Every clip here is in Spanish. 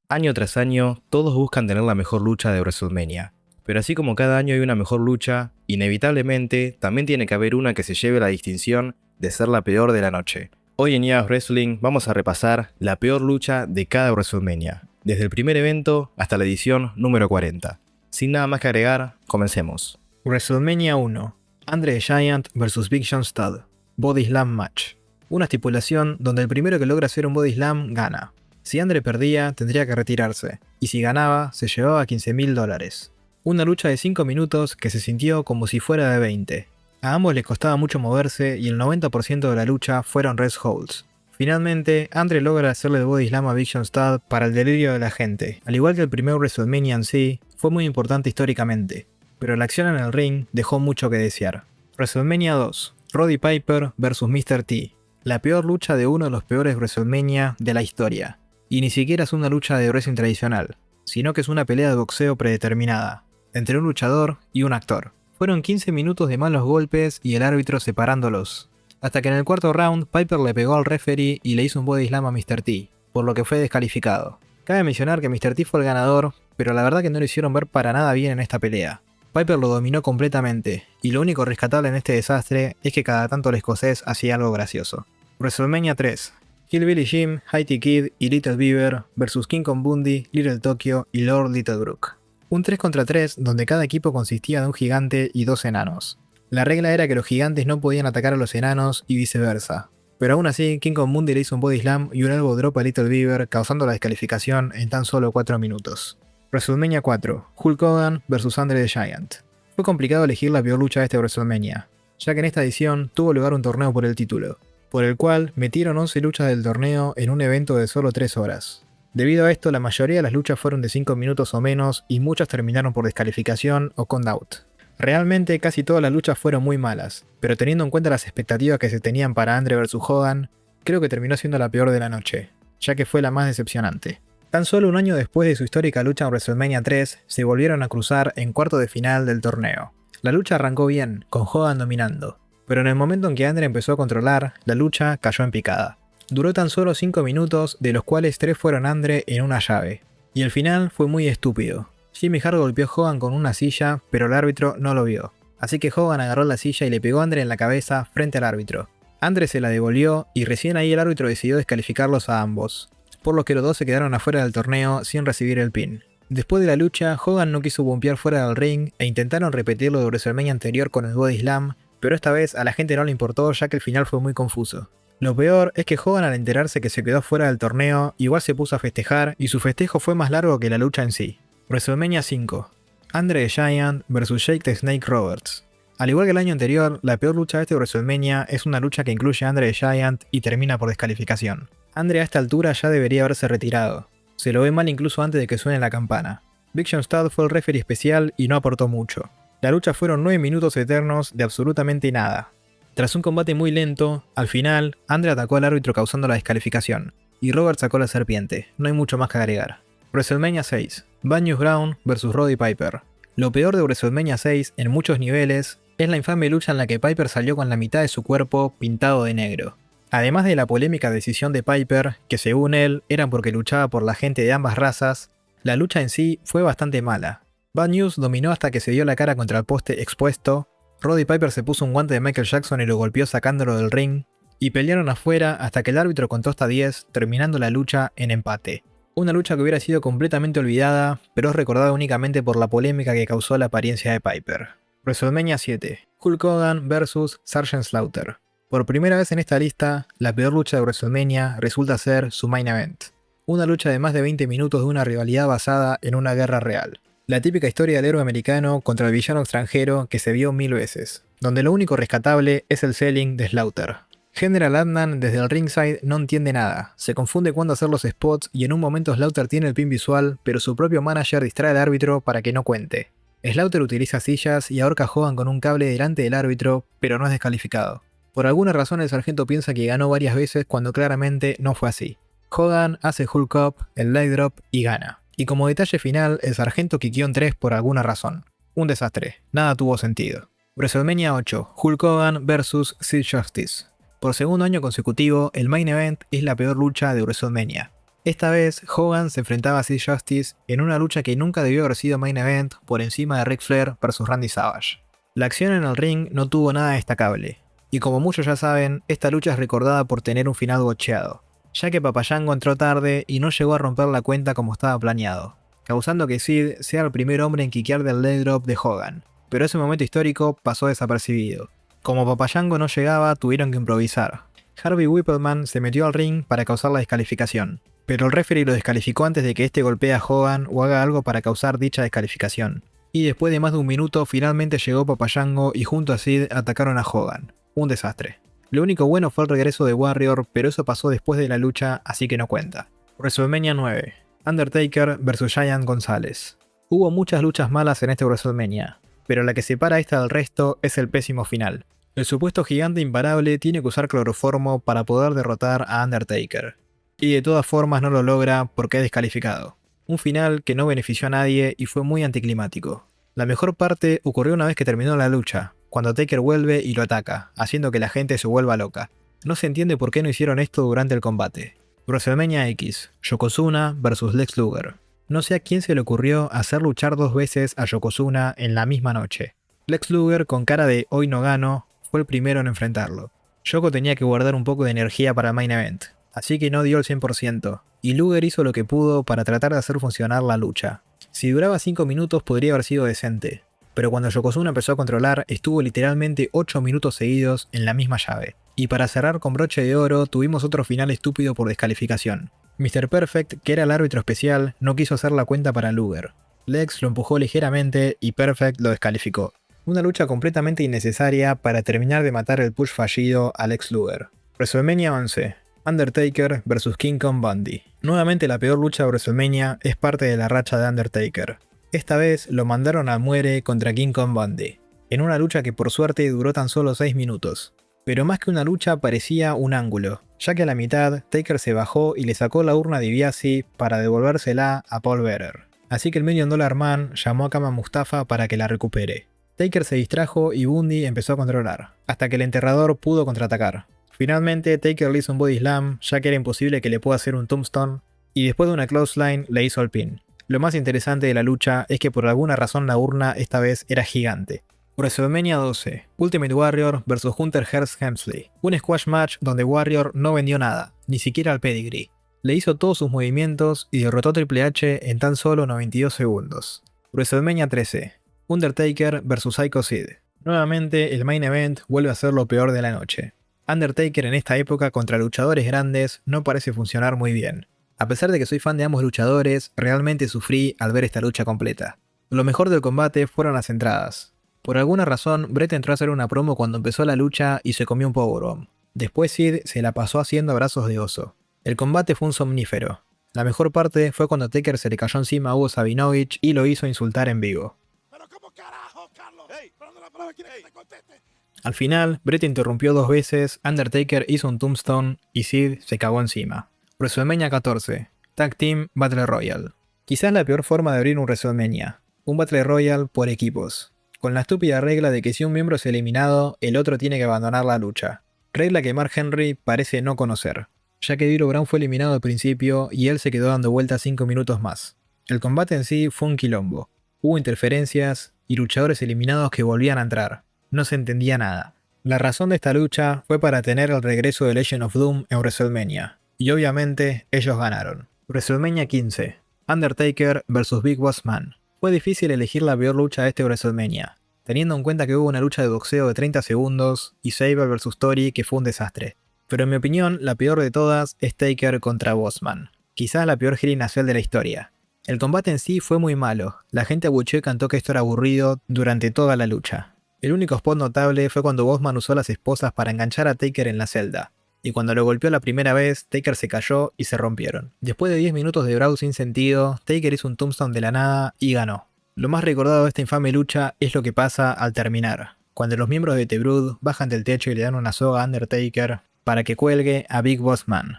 Año tras año, todos buscan tener la mejor lucha de WrestleMania. Pero así como cada año hay una mejor lucha, inevitablemente también tiene que haber una que se lleve la distinción de ser la peor de la noche. Hoy en EA Wrestling vamos a repasar la peor lucha de cada WrestleMania, desde el primer evento hasta la edición número 40. Sin nada más que agregar, comencemos. WrestleMania 1. Andre the Giant vs Big John Studd. Body Slam Match. Una estipulación donde el primero que logra hacer un Body Slam gana. Si Andre perdía, tendría que retirarse, y si ganaba, se llevaba $15.000. Una lucha de 5 minutos que se sintió como si fuera de 20. A ambos les costaba mucho moverse y el 90% de la lucha fueron rest holds. Finalmente, Andre logra hacerle el body slam a Big John Studd para el delirio de la gente. Al igual que el primer WrestleMania en sí, fue muy importante históricamente, pero la acción en el ring dejó mucho que desear. WrestleMania 2. Roddy Piper vs Mr. T. La peor lucha de uno de los peores WrestleMania de la historia. Y ni siquiera es una lucha de wrestling tradicional, sino que es una pelea de boxeo predeterminada, entre un luchador y un actor. Fueron 15 minutos de malos golpes y el árbitro separándolos, hasta que en el cuarto round Piper le pegó al referee y le hizo un body slam a Mr. T, por lo que fue descalificado. Cabe mencionar que Mr. T fue el ganador, pero la verdad que no lo hicieron ver para nada bien en esta pelea. Piper lo dominó completamente, y lo único rescatable en este desastre es que cada tanto el escocés hacía algo gracioso. WrestleMania 3. Hillbilly Jim, Haiti Kid y Little Beaver vs King Kong Bundy, Little Tokyo y Lord Littlebrook. Un 3 contra 3 donde cada equipo consistía de un gigante y dos enanos. La regla era que los gigantes no podían atacar a los enanos y viceversa. Pero aún así, King Kong Bundy le hizo un body slam y un elbow drop a Little Beaver, causando la descalificación en tan solo 4 minutos. WrestleMania 4. Hulk Hogan vs Andre the Giant. Fue complicado elegir la peor lucha de este WrestleMania, ya que en esta edición tuvo lugar un torneo por el título, por el cual metieron 11 luchas del torneo en un evento de solo 3 horas. Debido a esto, la mayoría de las luchas fueron de 5 minutos o menos y muchas terminaron por descalificación o count out. Realmente casi todas las luchas fueron muy malas, pero teniendo en cuenta las expectativas que se tenían para Andre vs Hogan, creo que terminó siendo la peor de la noche, ya que fue la más decepcionante. Tan solo un año después de su histórica lucha en WrestleMania 3, se volvieron a cruzar en cuarto de final del torneo. La lucha arrancó bien, con Hogan dominando, pero en el momento en que Andre empezó a controlar, la lucha cayó en picada. Duró tan solo 5 minutos, de los cuales 3 fueron Andre en una llave. Y el final fue muy estúpido. Jimmy Hart golpeó a Hogan con una silla, pero el árbitro no lo vio. Así que Hogan agarró la silla y le pegó a Andre en la cabeza frente al árbitro. Andre se la devolvió y recién ahí el árbitro decidió descalificarlos a ambos, por lo que los dos se quedaron afuera del torneo sin recibir el pin. Después de la lucha, Hogan no quiso bumpear fuera del ring e intentaron repetir lo de WrestleMania anterior con el body slam, pero esta vez a la gente no le importó ya que el final fue muy confuso. Lo peor es que Hogan, al enterarse que se quedó fuera del torneo, igual se puso a festejar y su festejo fue más largo que la lucha en sí. WrestleMania 5. Andre the Giant vs Jake the Snake Roberts. Al igual que el año anterior, la peor lucha de este WrestleMania es una lucha que incluye a Andre the Giant y termina por descalificación. Andre a esta altura ya debería haberse retirado. Se lo ve mal incluso antes de que suene la campana. Big John Studd fue el referee especial y no aportó mucho. La lucha fueron 9 minutos eternos de absolutamente nada. Tras un combate muy lento, al final, Andre atacó al árbitro causando la descalificación, y Robert sacó la serpiente, no hay mucho más que agregar. WrestleMania 6. Banyus Brown vs Roddy Piper. Lo peor de WrestleMania 6, en muchos niveles, es la infame lucha en la que Piper salió con la mitad de su cuerpo pintado de negro. Además de la polémica decisión de Piper, que según él era porque luchaba por la gente de ambas razas, la lucha en sí fue bastante mala. Banyus dominó hasta que se dio la cara contra el poste expuesto. Roddy Piper se puso un guante de Michael Jackson y lo golpeó sacándolo del ring, y pelearon afuera hasta que el árbitro contó hasta 10, terminando la lucha en empate. Una lucha que hubiera sido completamente olvidada, pero es recordada únicamente por la polémica que causó la apariencia de Piper. WrestleMania 7. Hulk Hogan vs Sgt. Slaughter. Por primera vez en esta lista, la peor lucha de WrestleMania resulta ser su main event. Una lucha de más de 20 minutos de una rivalidad basada en una guerra real. La típica historia del héroe americano contra el villano extranjero que se vio 1000 veces, donde lo único rescatable es el selling de Slaughter. General Adnan desde el ringside no entiende nada, se confunde cuándo hacer los spots y en un momento Slaughter tiene el pin visual, pero su propio manager distrae al árbitro para que no cuente. Slaughter utiliza sillas y ahorca a Hogan con un cable delante del árbitro, pero no es descalificado. Por alguna razón el sargento piensa que ganó varias veces cuando claramente no fue así. Hogan hace Hulk Up, el leg drop y gana. Y como detalle final, el sargento quiqueó en 3 por alguna razón. Un desastre, nada tuvo sentido. WrestleMania 8, Hulk Hogan vs Sid Justice. Por segundo año consecutivo, el main event es la peor lucha de WrestleMania. Esta vez, Hogan se enfrentaba a Sid Justice en una lucha que nunca debió haber sido main event por encima de Ric Flair vs Randy Savage. La acción en el ring no tuvo nada destacable, y como muchos ya saben, esta lucha es recordada por tener un final botcheado, ya que Papayango entró tarde y no llegó a romper la cuenta como estaba planeado, causando que Sid sea el primer hombre en quiquear del leg drop de Hogan, pero ese momento histórico pasó desapercibido. Como Papayango no llegaba, tuvieron que improvisar. Harvey Whippleman se metió al ring para causar la descalificación, pero el referee lo descalificó antes de que este golpee a Hogan o haga algo para causar dicha descalificación. Y después de más de un minuto finalmente llegó Papayango y junto a Sid atacaron a Hogan. Un desastre. Lo único bueno fue el regreso de Warrior, pero eso pasó después de la lucha, así que no cuenta. WrestleMania 9. Undertaker vs Giant González. Hubo muchas luchas malas en este WrestleMania, pero la que separa esta del resto es el pésimo final. El supuesto gigante imparable tiene que usar cloroformo para poder derrotar a Undertaker, y de todas formas no lo logra porque es descalificado. Un final que no benefició a nadie y fue muy anticlimático. La mejor parte ocurrió una vez que terminó la lucha, cuando Taker vuelve y lo ataca, haciendo que la gente se vuelva loca. No se entiende por qué no hicieron esto durante el combate. WrestleMania X, Yokozuna vs Lex Luger. No sé a quién se le ocurrió hacer luchar dos veces a Yokozuna en la misma noche. Lex Luger, con cara de hoy no gano, fue el primero en enfrentarlo. Yoko tenía que guardar un poco de energía para el main event, así que no dio el 100%, y Luger hizo lo que pudo para tratar de hacer funcionar la lucha. Si duraba 5 minutos podría haber sido decente, pero cuando Yokozuna empezó a controlar estuvo literalmente 8 minutos seguidos en la misma llave. Y para cerrar con broche de oro tuvimos otro final estúpido por descalificación. Mr. Perfect, que era el árbitro especial, no quiso hacer la cuenta para Luger. Lex lo empujó ligeramente y Perfect lo descalificó. Una lucha completamente innecesaria para terminar de matar el push fallido a Lex Luger. WrestleMania 11. Undertaker vs King Kong Bundy. Nuevamente la peor lucha de WrestleMania es parte de la racha de Undertaker. Esta vez lo mandaron a muere contra King Kong Bundy, en una lucha que por suerte duró tan solo 6 minutos. Pero más que una lucha parecía un ángulo, ya que a la mitad Taker se bajó y le sacó la urna de DiBiase para devolvérsela a Paul Bearer. Así que el $1 Million Man llamó a Kama Mustafa para que la recupere. Taker se distrajo y Bundy empezó a controlar, hasta que el enterrador pudo contraatacar. Finalmente Taker le hizo un body slam, ya que era imposible que le pueda hacer un tombstone, y después de una clothesline le hizo el pin. Lo más interesante de la lucha es que por alguna razón la urna esta vez era gigante. WrestleMania 12. Ultimate Warrior vs Hunter Hearst Helmsley. Un squash match donde Warrior no vendió nada, ni siquiera el pedigree. Le hizo todos sus movimientos y derrotó a Triple H en tan solo 92 segundos. WrestleMania 13. Undertaker vs Psycho Sid. Nuevamente el main event vuelve a ser lo peor de la noche. Undertaker en esta época contra luchadores grandes no parece funcionar muy bien. A pesar de que soy fan de ambos luchadores, realmente sufrí al ver esta lucha completa. Lo mejor del combate fueron las entradas. Por alguna razón, Bret entró a hacer una promo cuando empezó la lucha y se comió un powerbomb. Después Sid se la pasó haciendo abrazos de oso. El combate fue un somnífero. La mejor parte fue cuando Taker se le cayó encima a Hugo Sabinovich y lo hizo insultar en vivo. ¿Pero cómo carajo, Carlos? Hey, ¿dónde la palabra quiere que te conteste? Al final, Bret interrumpió 2 veces, Undertaker hizo un tombstone y Sid se cagó encima. WrestleMania 14. Tag Team Battle Royale. Quizás la peor forma de abrir un WrestleMania. Un Battle Royale por equipos. Con la estúpida regla de que si un miembro es eliminado, el otro tiene que abandonar la lucha. Regla que Mark Henry parece no conocer, ya que D'Lo Brown fue eliminado al principio y él se quedó dando vueltas 5 minutos más. El combate en sí fue un quilombo. Hubo interferencias y luchadores eliminados que volvían a entrar. No se entendía nada. La razón de esta lucha fue para tener el regreso de Legend of Doom en WrestleMania. Y obviamente, ellos ganaron. WrestleMania 15. Undertaker vs Big Boss Man. Fue difícil elegir la peor lucha de este WrestleMania, teniendo en cuenta que hubo una lucha de boxeo de 30 segundos y Sabre vs Tori que fue un desastre. Pero en mi opinión, la peor de todas es Taker contra Bossman. Quizás la peor gira nacional de la historia. El combate en sí fue muy malo. La gente abucheó y cantó que esto era aburrido durante toda la lucha. El único spot notable fue cuando Bossman usó las esposas para enganchar a Taker en la celda. Y cuando lo golpeó la primera vez, Taker se cayó y se rompieron. Después de 10 minutos de brawl sin sentido, Taker hizo un tombstone de la nada y ganó. Lo más recordado de esta infame lucha es lo que pasa al terminar, cuando los miembros de The Brood bajan del techo y le dan una soga a Undertaker para que cuelgue a Big Boss Man.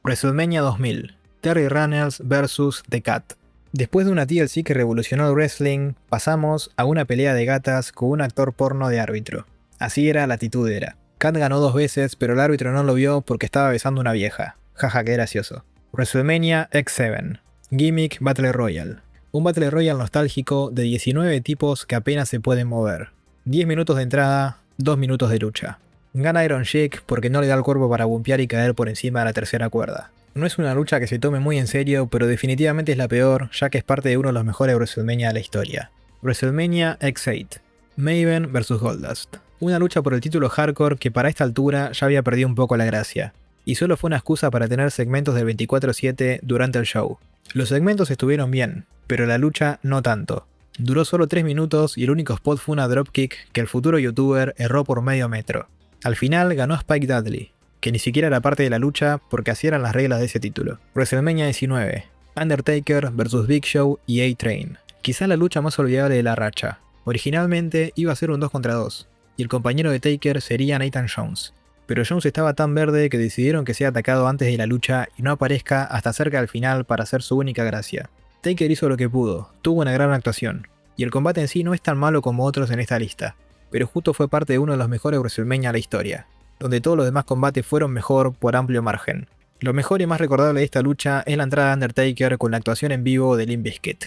WrestleMania 2000. Terry Runnels vs The Cat. Después de una TLC que revolucionó el wrestling, pasamos a una pelea de gatas con un actor porno de árbitro. Así era la actitud era. Khan ganó 2 veces, pero el árbitro no lo vio porque estaba besando a una vieja. Jaja, qué gracioso. WrestleMania X7. Gimmick Battle Royale. Un Battle Royale nostálgico de 19 tipos que apenas se pueden mover. 10 minutos de entrada, 2 minutos de lucha. Gana Iron Sheik porque no le da el cuerpo para bumpear y caer por encima de la tercera cuerda. No es una lucha que se tome muy en serio, pero definitivamente es la peor, ya que es parte de uno de los mejores WrestleMania de la historia. WrestleMania X8. Maven vs Goldust. Una lucha por el título hardcore que para esta altura ya había perdido un poco la gracia, y solo fue una excusa para tener segmentos del 24/7 durante el show. Los segmentos estuvieron bien, pero la lucha no tanto. Duró solo 3 minutos y el único spot fue una dropkick que el futuro youtuber erró por medio metro. Al final ganó Spike Dudley, que ni siquiera era parte de la lucha porque así eran las reglas de ese título. WrestleMania 19. Undertaker vs Big Show y A-Train. Quizá la lucha más olvidable de la racha. Originalmente iba a ser un 2 contra 2, y el compañero de Taker sería Nathan Jones. Pero Jones estaba tan verde que decidieron que sea atacado antes de la lucha y no aparezca hasta cerca del final para hacer su única gracia. Taker hizo lo que pudo, tuvo una gran actuación, y el combate en sí no es tan malo como otros en esta lista, pero justo fue parte de uno de los mejores WrestleMania de la historia, donde todos los demás combates fueron mejor por amplio margen. Lo mejor y más recordable de esta lucha es la entrada de Undertaker con la actuación en vivo de Limp Bizkit.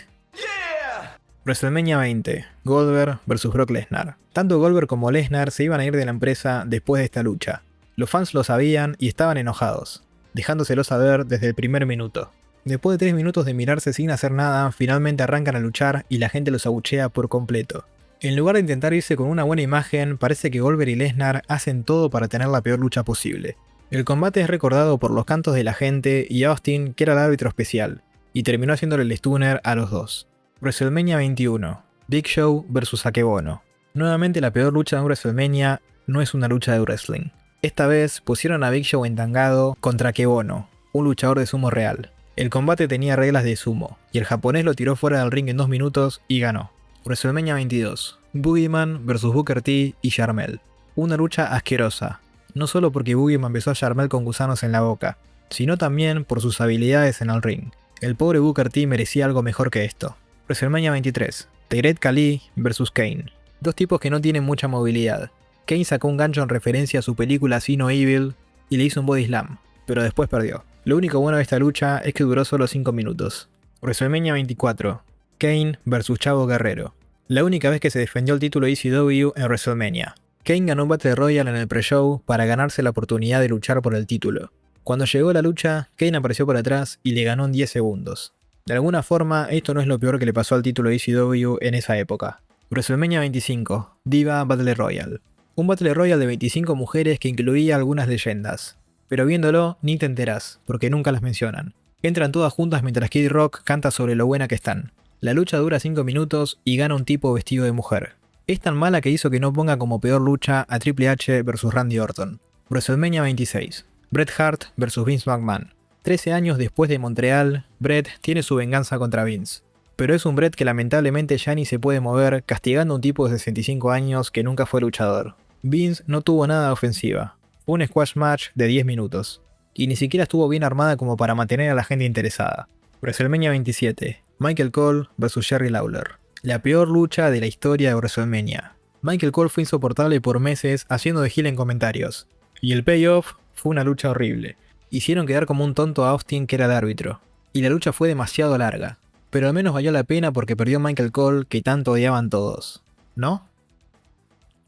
WrestleMania 20. Goldberg vs Brock Lesnar. Tanto Goldberg como Lesnar se iban a ir de la empresa después de esta lucha. Los fans lo sabían y estaban enojados, dejándoselo saber desde el primer minuto. Después de 3 minutos de mirarse sin hacer nada, finalmente arrancan a luchar y la gente los abuchea por completo. En lugar de intentar irse con una buena imagen, parece que Goldberg y Lesnar hacen todo para tener la peor lucha posible. El combate es recordado por los cantos de la gente y Austin, que era el árbitro especial, y terminó haciéndole el stunner a los dos. WrestleMania 21. Big Show vs Akebono. Nuevamente la peor lucha de un WrestleMania no es una lucha de wrestling. Esta vez pusieron a Big Show entangado contra Akebono, un luchador de sumo real. El combate tenía reglas de sumo, y el japonés lo tiró fuera del ring en 2 minutos y ganó. WrestleMania 22. Boogeyman vs Booker T y Sharmell. Una lucha asquerosa, no solo porque Boogeyman besó a Sharmell con gusanos en la boca, sino también por sus habilidades en el ring. El pobre Booker T merecía algo mejor que esto. WrestleMania 23. Tayret Khali vs Kane. Dos tipos que no tienen mucha movilidad. Kane sacó un gancho en referencia a su película See No Evil y le hizo un body slam, pero después perdió. Lo único bueno de esta lucha es que duró solo 5 minutos. WrestleMania 24. Kane vs Chavo Guerrero. La única vez que se defendió el título ECW en WrestleMania. Kane ganó un Battle Royale en el pre-show para ganarse la oportunidad de luchar por el título. Cuando llegó la lucha, Kane apareció por atrás y le ganó en 10 segundos. De alguna forma, esto no es lo peor que le pasó al título ECW en esa época. WrestleMania 25. Diva Battle Royale. Un Battle Royale de 25 mujeres que incluía algunas leyendas. Pero viéndolo, ni te enterás, porque nunca las mencionan. Entran todas juntas mientras Kid Rock canta sobre lo buena que están. La lucha dura 5 minutos y gana un tipo vestido de mujer. Es tan mala que hizo que no ponga como peor lucha a Triple H vs Randy Orton. WrestleMania 26. Bret Hart vs Vince McMahon. 13 años después de Montreal, Bret tiene su venganza contra Vince. Pero es un Bret que lamentablemente ya ni se puede mover, castigando a un tipo de 65 años que nunca fue luchador. Vince no tuvo nada de ofensiva. Fue un squash match de 10 minutos. Y ni siquiera estuvo bien armada como para mantener a la gente interesada. WrestleMania 27. Michael Cole vs Jerry Lawler. La peor lucha de la historia de WrestleMania. Michael Cole fue insoportable por meses haciendo de heel en comentarios. Y el payoff fue una lucha horrible. Hicieron quedar como un tonto a Austin, que era el árbitro. Y la lucha fue demasiado larga. Pero al menos valió la pena porque perdió Michael Cole, que tanto odiaban todos. ¿No?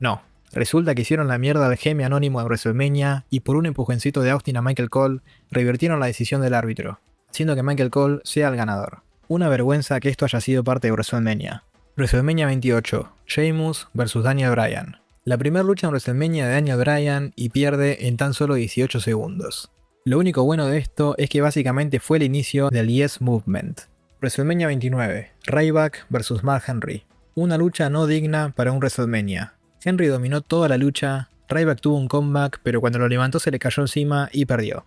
No. Resulta que hicieron la mierda al geme anónimo de WrestleMania y por un empujoncito de Austin a Michael Cole, revirtieron la decisión del árbitro, haciendo que Michael Cole sea el ganador. Una vergüenza que esto haya sido parte de WrestleMania. WrestleMania 28. Sheamus vs Daniel Bryan. La primera lucha en WrestleMania de Daniel Bryan y pierde en tan solo 18 segundos. Lo único bueno de esto es que básicamente fue el inicio del Yes Movement. WrestleMania 29. Ryback vs Mark Henry. Una lucha no digna para un WrestleMania. Henry dominó toda la lucha, Ryback tuvo un comeback, pero cuando lo levantó se le cayó encima y perdió.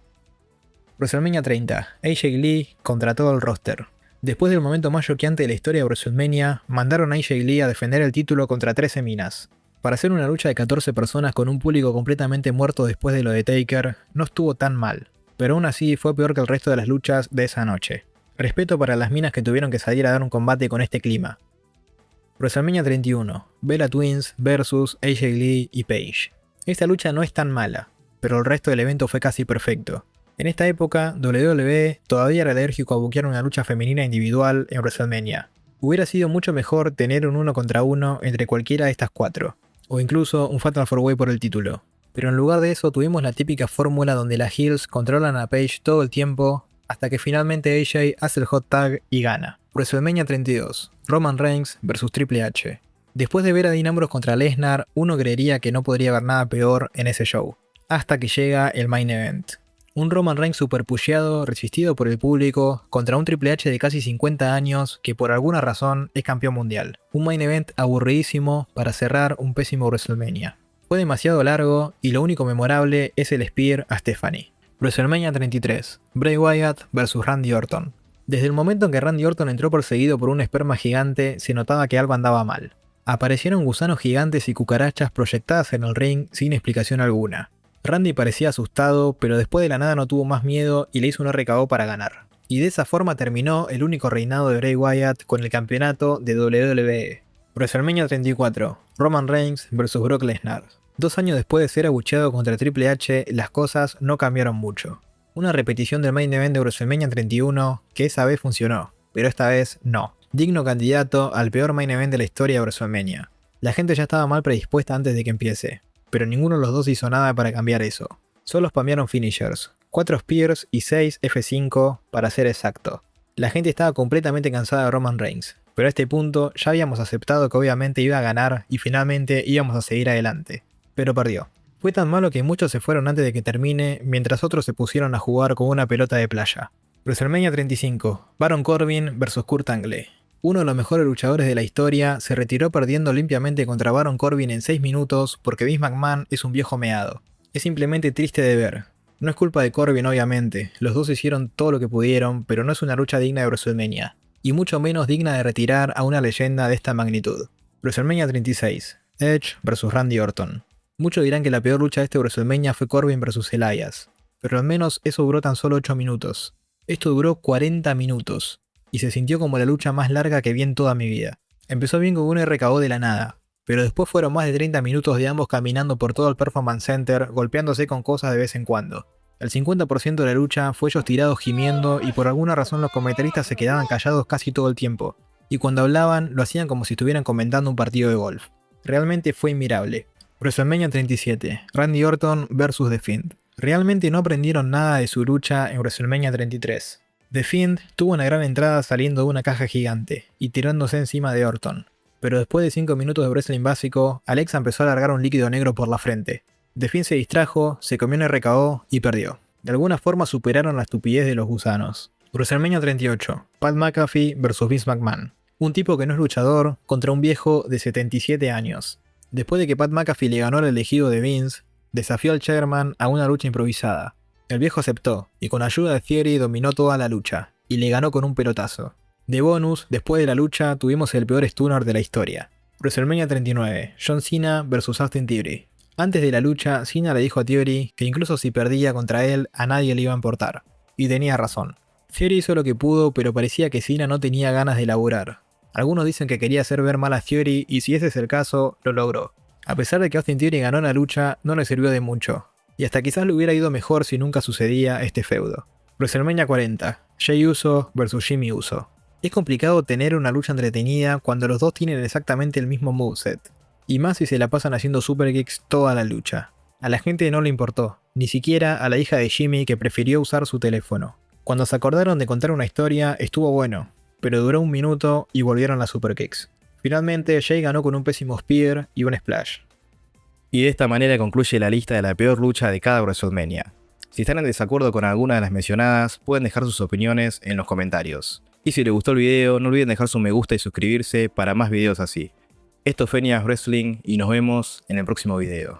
WrestleMania 30. AJ Lee contra todo el roster. Después del momento más choqueante de la historia de WrestleMania, mandaron a AJ Lee a defender el título contra 13 minas. Para hacer una lucha de 14 personas con un público completamente muerto después de lo de Taker, no estuvo tan mal, pero aún así fue peor que el resto de las luchas de esa noche. Respeto para las minas que tuvieron que salir a dar un combate con este clima. WrestleMania 31. Bella Twins vs AJ Lee y Paige. Esta lucha no es tan mala, pero el resto del evento fue casi perfecto. En esta época, WWE todavía era alérgico a buquear una lucha femenina individual en WrestleMania. Hubiera sido mucho mejor tener un 1 contra 1 entre cualquiera de estas cuatro, o incluso un Fatal 4-Way por el título. Pero en lugar de eso tuvimos la típica fórmula donde las heels controlan a Paige todo el tiempo, hasta que finalmente AJ hace el hot tag y gana. WrestleMania 32, Roman Reigns vs Triple H. Después de ver a Dean Ambrose contra Lesnar, uno creería que no podría haber nada peor en ese show. Hasta que llega el main event. Un Roman Reigns super pusheado, resistido por el público, contra un Triple H de casi 50 años que por alguna razón es campeón mundial. Un main event aburridísimo para cerrar un pésimo WrestleMania. Fue demasiado largo y lo único memorable es el Spear a Stephanie. WrestleMania 33, Bray Wyatt vs Randy Orton. Desde el momento en que Randy Orton entró perseguido por un esperma gigante, se notaba que algo andaba mal. Aparecieron gusanos gigantes y cucarachas proyectadas en el ring sin explicación alguna. Randy parecía asustado, pero después de la nada no tuvo más miedo y le hizo un RKO para ganar. Y de esa forma terminó el único reinado de Bray Wyatt con el campeonato de WWE. WrestleMania 34, Roman Reigns vs Brock Lesnar. 2 años después de ser abucheado contra Triple H, las cosas no cambiaron mucho. Una repetición del main event de WrestleMania 31, que esa vez funcionó, pero esta vez no. Digno candidato al peor main event de la historia de WrestleMania. La gente ya estaba mal predispuesta antes de que empiece, pero ninguno de los dos hizo nada para cambiar eso. Solo spamearon finishers, 4 Spears y 6 F5 para ser exacto. La gente estaba completamente cansada de Roman Reigns, pero a este punto ya habíamos aceptado que obviamente iba a ganar y finalmente íbamos a seguir adelante. Pero perdió. Fue tan malo que muchos se fueron antes de que termine, mientras otros se pusieron a jugar con una pelota de playa. WrestleMania 35, Baron Corbin vs Kurt Angle. Uno de los mejores luchadores de la historia se retiró perdiendo limpiamente contra Baron Corbin en 6 minutos porque Vince McMahon es un viejo meado. Es simplemente triste de ver. No es culpa de Corbin obviamente, los dos hicieron todo lo que pudieron, pero no es una lucha digna de WrestleMania, y mucho menos digna de retirar a una leyenda de esta magnitud. WrestleMania 36, Edge vs Randy Orton. Muchos dirán que la peor lucha de este WrestleMania fue Corbin vs Elias, pero al menos eso duró tan solo 8 minutos. Esto duró 40 minutos, y se sintió como la lucha más larga que vi en toda mi vida. Empezó bien con un RKO de la nada, pero después fueron más de 30 minutos de ambos caminando por todo el Performance Center, golpeándose con cosas de vez en cuando. El 50% de la lucha fue ellos tirados gimiendo y por alguna razón los comentaristas se quedaban callados casi todo el tiempo, y cuando hablaban lo hacían como si estuvieran comentando un partido de golf. Realmente fue inmirable. WrestleMania 37, Randy Orton vs The Fiend. Realmente no aprendieron nada de su lucha en WrestleMania 33. The Fiend tuvo una gran entrada saliendo de una caja gigante y tirándose encima de Orton. Pero después de 5 minutos de wrestling básico, Alexa empezó a largar un líquido negro por la frente. The Fiend se distrajo, se comió un RKO y perdió. De alguna forma superaron la estupidez de los gusanos. WrestleMania 38, Pat McAfee vs Vince McMahon. Un tipo que no es luchador contra un viejo de 77 años. Después de que Pat McAfee le ganó al elegido de Vince, desafió al chairman a una lucha improvisada. El viejo aceptó, y con ayuda de Theory dominó toda la lucha, y le ganó con un pelotazo. De bonus, después de la lucha, tuvimos el peor stunner de la historia. WrestleMania 39, John Cena vs Austin Theory. Antes de la lucha, Cena le dijo a Theory que incluso si perdía contra él, a nadie le iba a importar. Y tenía razón. Theory hizo lo que pudo, pero parecía que Cena no tenía ganas de laburar. Algunos dicen que quería hacer ver mal a Theory, y si ese es el caso, lo logró. A pesar de que Austin Theory ganó la lucha, no le sirvió de mucho. Y hasta quizás le hubiera ido mejor si nunca sucedía este feudo. WrestleMania 40, Jey Uso vs Jimmy Uso. Es complicado tener una lucha entretenida cuando los dos tienen exactamente el mismo moveset. Y más si se la pasan haciendo super kicks toda la lucha. A la gente no le importó, ni siquiera a la hija de Jimmy que prefirió usar su teléfono. Cuando se acordaron de contar una historia estuvo bueno, pero duró 1 minuto y volvieron las super kicks. Finalmente Jey ganó con un pésimo spear y un splash. Y de esta manera concluye la lista de la peor lucha de cada WrestleMania. Si están en desacuerdo con alguna de las mencionadas, pueden dejar sus opiniones en los comentarios. Y si les gustó el video, no olviden dejar su me gusta y suscribirse para más videos así. Esto fue Nias Wrestling y nos vemos en el próximo video.